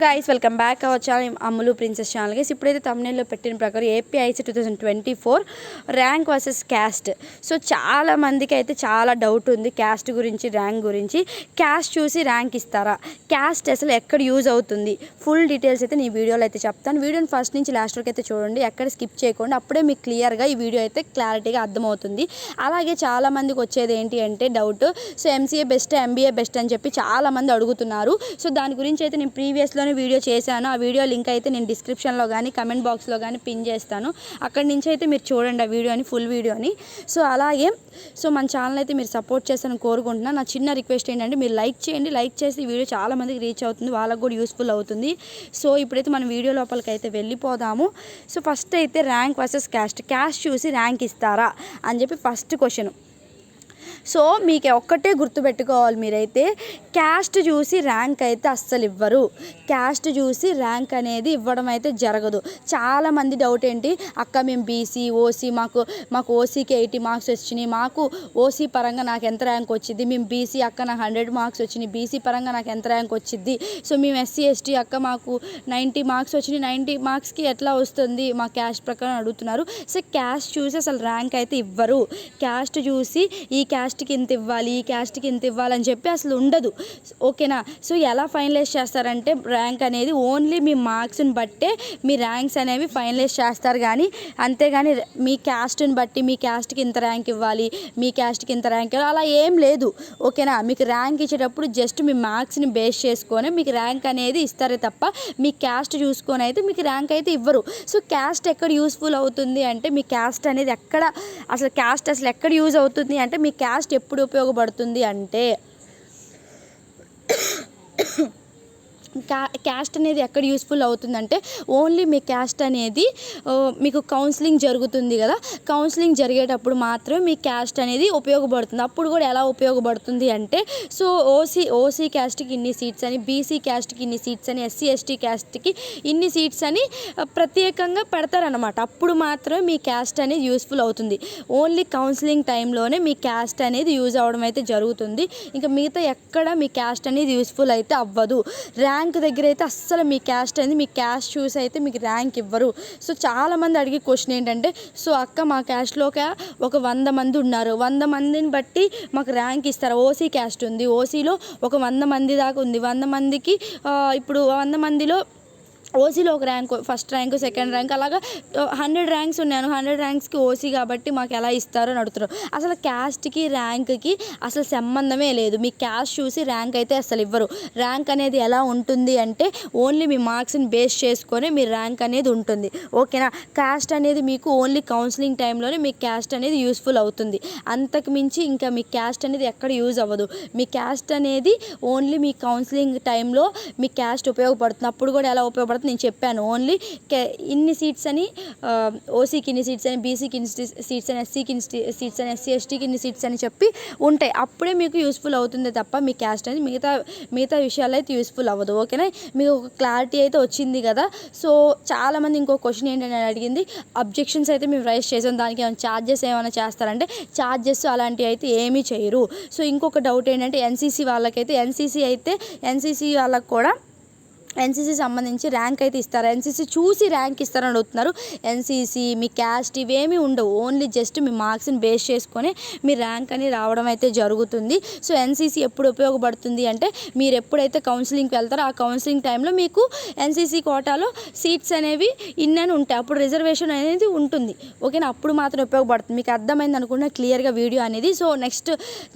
Guys welcome back our channel Ammulu princess channel guys इప్పుడైతే thumbnail లో పెట్టిన ప్రకారం APIC 2024 rank versus caste so చాలా మందికి అయితే చాలా డౌట్ ఉంది క్యాస్ట్ గురించి ర్యాంక్ గురించి క్యాస్ట్ చూసి ర్యాంక్ ఇస్తారా క్యాస్ట్ అసలు ఎక్కడ యూజ్ అవుతుంది ఫుల్ డీటెయిల్స్ అయితే ఈ వీడియోలో అయితే చెప్తాను వీడియోని ఫస్ట్ నుంచి లాస్ట్ వరకు అయితే చూడండి ఎక్కడ స్కిప్ చేయకుండా అప్పుడే మీకు క్లియర్ గా ఈ వీడియో అయితే క్లారిటీగా అర్థమవుతుంది అలాగే చాలా మందికి వచ్చేది ఏంటి అంటే doubt so MCA best MBA best అని చెప్పి చాలా మంది అడుగుతున్నారు సో దాని గురించి అయితే నేను ప్రీవియస్ లో వీడియో చేశాను ఆ వీడియో లింక్ అయితే నేను డిస్క్రిప్షన్ లో గాని కమెంట్ బాక్స్ లో గాని పిన్ చేస్తాను అక్కడ నుంచి అయితే మీరు చూడండి ఆ వీడియోని ఫుల్ వీడియోని సో అలాగే సో మన ఛానల్ అయితే మీరు సపోర్ట్ చేస్తారని కోరుకుంటున్నా నా చిన్న రిక్వెస్ట్ ఏంటంటే మీరు లైక్ చేయండి లైక్ చేసి ఈ వీడియో చాలా మందికి రీచ్ అవుతుంది వాళ్ళకి కూడా యూస్ఫుల్ అవుతుంది సో ఇప్పుడైతే మనం వీడియో లోపలికి అయితే వెళ్ళిపోదాము సో ఫస్ట్ అయితే ర్యాంక్ వర్సెస్ క్యాస్ట్ చూసి ర్యాంక్ ఇస్తారా అని చెప్పి ఫస్ట్ క్వశ్చన్ సో మీకు ఒక్కటే గుర్తుపెట్టుకోవాలి మీరైతే క్యాస్ట్ చూసి ర్యాంక్ అయితే అస్సలు ఇవ్వరు క్యాస్ట్ చూసి ర్యాంక్ అనేది ఇవ్వడం అయితే జరగదు చాలామంది డౌట్ ఏంటి అక్క మేము బీసీ ఓసీ మాకు ఓసీకి 80 మార్క్స్ వచ్చినాయి మాకు ఓసీ పరంగా నాకు ఎంత ర్యాంక్ వచ్చింది మేము బీసీ అక్క నాకు 100 మార్క్స్ వచ్చినాయి బీసీ పరంగా నాకు ఎంత ర్యాంక్ వచ్చింది సో మేము ఎస్సీ ఎస్టీ అక్క మాకు 90 మార్క్స్ వచ్చినాయి 90 మార్క్స్కి ఎట్లా వస్తుంది మా క్యాస్ట్ ప్రకారం అడుగుతున్నారు సో క్యాస్ట్ చూసి అసలు ర్యాంక్ అయితే ఇవ్వరు క్యాస్ట్ చూసి ఈ క్యాస్ట్కి ఇంత ఇవ్వాలి ఈ క్యాస్ట్కి ఇంత ఇవ్వాలని చెప్పి అసలు ఉండదు ఓకేనా సో ఎలా ఫైనలైజ్ చేస్తారంటే ర్యాంక్ అనేది ఓన్లీ మీ మార్క్స్ని బట్టే మీ ర్యాంక్స్ అనేవి ఫైనలైజ్ చేస్తారు కానీ అంతేగాని మీ క్యాస్ట్ని బట్టి మీ క్యాస్ట్కి ఇంత ర్యాంక్ ఇవ్వాలి మీ క్యాస్ట్కి ఇంత ర్యాంక్ ఇవ్వాలి అలా ఏం లేదు ఓకేనా మీకు ర్యాంక్ ఇచ్చేటప్పుడు జస్ట్ మీ మార్క్స్ని బేస్ చేసుకొని మీకు ర్యాంక్ అనేది ఇస్తారే తప్ప మీ క్యాస్ట్ చూసుకొని అయితే మీకు ర్యాంక్ అయితే ఇవ్వరు సో క్యాస్ట్ ఎక్కడ యూస్ఫుల్ అవుతుంది అంటే మీ క్యాస్ట్ అనేది ఎక్కడ అసలు క్యాస్ట్ అసలు ఎక్కడ యూజ్ అవుతుంది అంటే మీ క్యాస్ట్ ఎప్పుడు ఉపయోగపడుతుంది అంటే క్యాస్ట్ అనేది ఎక్కడ యూస్ఫుల్ అవుతుందంటే ఓన్లీ మీ క్యాస్ట్ అనేది మీకు కౌన్సిలింగ్ జరుగుతుంది కదా కౌన్సిలింగ్ జరిగేటప్పుడు మాత్రమే మీ క్యాస్ట్ అనేది ఉపయోగపడుతుంది అప్పుడు కూడా ఎలా ఉపయోగపడుతుంది అంటే సో ఓసీ క్యాస్ట్కి ఇన్ని సీట్స్ అని బీసీ క్యాస్ట్కి ఇన్ని సీట్స్ అని ఎస్సీ ఎస్టీ క్యాస్ట్కి ఇన్ని సీట్స్ అని ప్రత్యేకంగా పెడతారనమాట అప్పుడు మాత్రమే మీ క్యాస్ట్ అనేది యూస్ఫుల్ అవుతుంది ఓన్లీ కౌన్సిలింగ్ టైంలోనే మీ క్యాస్ట్ అనేది యూజ్ అవ్వడం అయితే జరుగుతుంది ఇంకా మిగతా ఎక్కడ మీ క్యాస్ట్ అనేది యూస్ఫుల్ అయితే అవ్వదు ర్యాంక్ దగ్గర అయితే అస్సలు మీ క్యాస్ట్ అనేది మీ క్యాస్ట్ చూసి అయితే మీకు ర్యాంక్ ఇవ్వరు సో చాలామంది అడిగే క్వశ్చన్ ఏంటంటే సో అక్క మా క్యాస్ట్లో ఒక 100 మంది ఉన్నారు 100 మందిని బట్టి మాకు ర్యాంక్ ఇస్తారు ఓసీ క్యాస్ట్ ఉంది ఓసీలో ఒక 100 మంది దాకా ఉంది 100 మందికి ఇప్పుడు 100 మందిలో ఓసీలో ఒక rank first rank second rank అలాగా 100 ర్యాంక్స్ ఉన్నాను 100 ర్యాంక్స్కి ఓసీ కాబట్టి మాకు ఎలా ఇస్తారో అని అడుగుతారు అసలు క్యాస్ట్కి ర్యాంక్కి అసలు సంబంధమే లేదు మీ క్యాస్ట్ చూసి ర్యాంక్ అయితే అసలు ఇవ్వరు ర్యాంక్ అనేది ఎలా ఉంటుంది అంటే ఓన్లీ మీ మార్క్స్ని బేస్ చేసుకొని మీ ర్యాంక్ అనేది ఉంటుంది ఓకేనా క్యాస్ట్ అనేది మీకు ఓన్లీ కౌన్సిలింగ్ టైంలోనే మీ క్యాస్ట్ అనేది యూస్ఫుల్ అవుతుంది అంతకు మించి ఇంకా మీ క్యాస్ట్ అనేది ఎక్కడ యూజ్ అవ్వదు మీ క్యాస్ట్ అనేది ఓన్లీ మీ కౌన్సిలింగ్ టైంలో మీ క్యాస్ట్ ఉపయోగపడుతుంది అప్పుడు కూడా ఎలా ఉపయోగపడుతుంది నేను చెప్పాను ఓన్లీ ఇన్ని సీట్స్ అని ఓసీకి ఇన్ని సీట్స్ అని బీసీకి ఇన్ని సీట్స్ అని ఎస్సీకి ఇన్ని సీట్స్ అని ఎస్సీ ఎస్టీకి ఇన్ని సీట్స్ అని చెప్పి ఉంటాయి అప్పుడే మీకు యూస్ఫుల్ అవుతుంది తప్ప మీ క్యాస్ట్ అనేది మిగతా విషయాలు అయితే యూస్ఫుల్ అవ్వదు ఓకేనా మీకు ఒక క్లారిటీ అయితే వచ్చింది కదా సో చాలామంది ఇంకో క్వశ్చన్ ఏంటని అడిగింది అబ్జెక్షన్స్ అయితే మేము రైజ్ చేసాం దానికి ఏమైనా ఛార్జెస్ ఏమైనా చేస్తారంటే ఛార్జెస్ అలాంటివి అయితే ఏమీ చేయరు సో ఇంకొక డౌట్ ఏంటంటే ఎన్సీసీ వాళ్ళకైతే ఎన్సీసీ వాళ్ళకి కూడా ఎన్సీసీ సంబంధించి ర్యాంక్ అయితే ఇస్తారు ఎన్సీసీ చూసి ర్యాంక్ ఇస్తారని అడుగుతున్నారు ఎన్సీసీ మీ క్యాస్ట్ ఇవేమీ ఉండవు ఓన్లీ జస్ట్ మీ మార్క్స్ని బేస్ చేసుకొని మీ ర్యాంక్ అని రావడం అయితే జరుగుతుంది సో ఎన్సీసీ ఎప్పుడు ఉపయోగపడుతుంది అంటే మీరు ఎప్పుడైతే కౌన్సిలింగ్కి వెళ్తారో ఆ కౌన్సిలింగ్ టైంలో మీకు ఎన్సీసీ కోటాలో సీట్స్ అనేవి ఇన్నని ఉంటాయి అప్పుడు రిజర్వేషన్ అనేది ఉంటుంది ఓకేనా అప్పుడు మాత్రం ఉపయోగపడుతుంది మీకు అర్థమైంది అనుకున్న క్లియర్గా వీడియో అనేది సో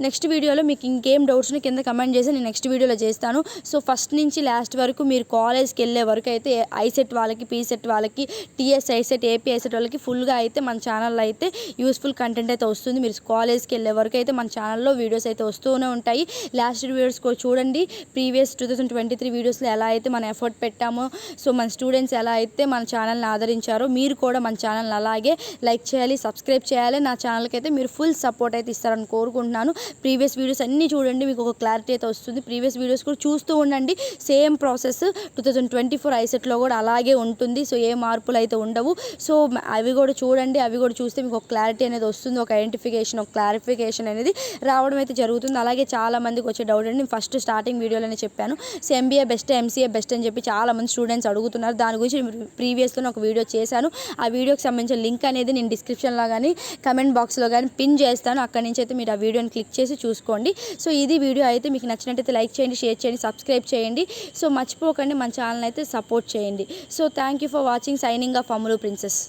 నెక్స్ట్ వీడియోలో మీకు ఇంకేం డౌట్స్ని కింద కమెంట్ చేసి నేను నెక్స్ట్ వీడియోలో చేస్తాను సో ఫస్ట్ నుంచి లాస్ట్ వరకు మీరు కాలేజ్కి వెళ్ళే వరకు అయితే ఐసెట్ వాళ్ళకి పీసెట్ వాళ్ళకి టీఎస్ ఐసెట్ ఏపీ ఐసెట్ వాళ్ళకి ఫుల్గా అయితే మన ఛానల్లో అయితే యూస్ఫుల్ కంటెంట్ అయితే వస్తుంది మీరు కాలేజ్కి వెళ్ళే వరకు అయితే మన ఛానల్లో వీడియోస్ అయితే వస్తూనే ఉంటాయి లాస్ట్ వీడియోస్ కూడా చూడండి ప్రీవియస్ 2023 వీడియోస్లో ఎలా అయితే మనం ఎఫర్ట్ పెట్టామో సో మన స్టూడెంట్స్ ఎలా అయితే మన ఛానల్ని ఆదరించారో మీరు కూడా మన ఛానల్ని అలాగే లైక్ చేయాలి సబ్స్క్రైబ్ చేయాలి నా ఛానల్కి అయితే మీరు ఫుల్ సపోర్ట్ అయితే ఇస్తారని కోరుకుంటున్నాను ప్రీవియస్ వీడియోస్ అన్నీ చూడండి మీకు ఒక క్లారిటీ అయితే వస్తుంది ప్రీవియస్ వీడియోస్ కూడా చూస్తూ ఉండండి సేమ్ ప్రాసెస్ 2024 ఐసెట్లో కూడా అలాగే ఉంటుంది. సో ఏ మార్పులు అయితే ఉండవు. సో అవి కూడా చూడండి, అవి కూడా చూస్తే మీకు ఒక క్లారిటీ అనేది వస్తుంది, ఒక ఐడెంటిఫికేషన్, ఒక క్లారిఫికేషన్ అనేది రావడం అయితే జరుగుతుంది. అలాగే చాలామందికి వచ్చే డౌట్ అండి, నేను ఫస్ట్ స్టార్టింగ్ వీడియోలోనే చెప్పాను, ఎంబీఏ బెస్ట్ ఎంసీఏ బెస్ట్ అని చెప్పి చాలామంది స్టూడెంట్స్ అడుగుతున్నారు. దాని గురించి ప్రీవియస్లో ఒక వీడియో చేశాను. ఆ వీడియోకి సంబంధించిన లింక్ అనేది నేను డిస్క్రిప్షన్లో కానీ కమెంట్ బాక్స్లో కానీ పిన్ చేస్తాను. అక్కడి నుంచి అయితే మీరు ఆ వీడియోని క్లిక్ చేసి చూసుకోండి. సో ఇది వీడియో అయితే మీకు నచ్చినట్టయితే లైక్ చేయండి, షేర్ చేయండి, సబ్స్క్రైబ్ చేయండి. సో మర్చిపోకండి మన ఛానల్ అయితే సపోర్ట్ చేయండి. So thank you for watching. Signing off అమలు ప్రిన్సెస్.